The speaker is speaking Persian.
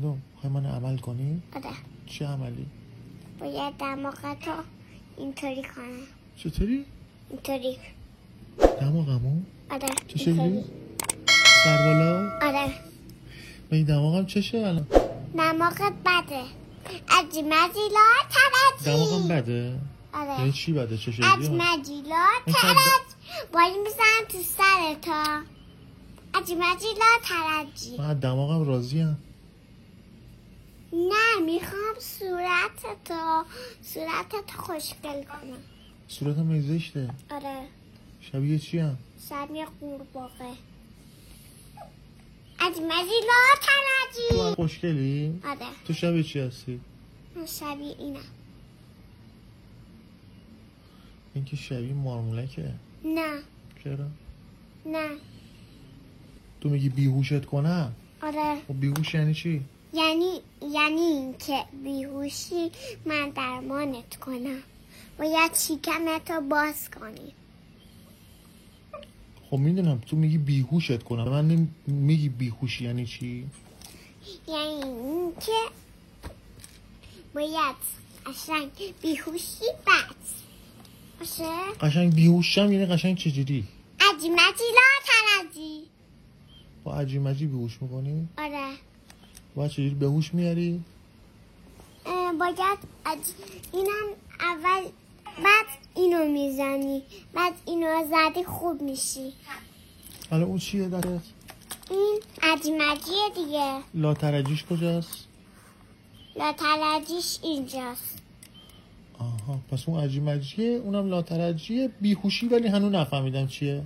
مردم خواهی من عمل کنی؟ آره. چه عملی؟ باید دماغتو اینطوری کنم. چطوری؟ اینطوری. دماغمو؟ آره. چه شکلی؟ سر بالا؟ آره. من این دماغم چشه الان؟ دماغت بده. اجمجیلا ترجی. دماغم بده؟ آره. یعنی چی بده؟ چه شکلی؟ اجمجیلا ترج. باید میزنم تو سرتا. اجمجیلا ترجی. من دماغم راضیم. نه میخوام صورتتو خوشگل کنم. صورتم زشته. آره. شبیه چی هم؟ شبیه قورباغه. اجمجیلا ترجی. تو هم خوشگلی؟ آره. تو شبیه چی هستی؟ من شبیه اینم. این که شبیه مارمولکه. نه. چرا؟ نه. تو میگی بیهوشت کنم؟ آره. خب بیهوش یعنی چی؟ یعنی این که بیهوشی من درمانت کنم. باید شکمتو باز کنی. خب میدونم تو میگی بیهوشت کنم، من میگی بیهوشی یعنی چی؟ یعنی این که باید قشنگ بیهوشی بد باشه. قشنگ بیهوشم یعنی قشنگ چجوری؟ اجمجیلا ترجی. با عجیمجی بیهوش میکنی؟ آره. با چجوری بهوش میاری؟ باید اینم اول، بعد اینو میزنی، بعد اینو زدی خوب میشی. حالا اون چیه دست؟ این اجمجیه دیگه. لاترجیش کجاست؟ لاترجیش اینجاست. آها پس اون عجیمجیه، اونم لاترجیه. بیهوشی ولی هنوز نفهمیدم چیه.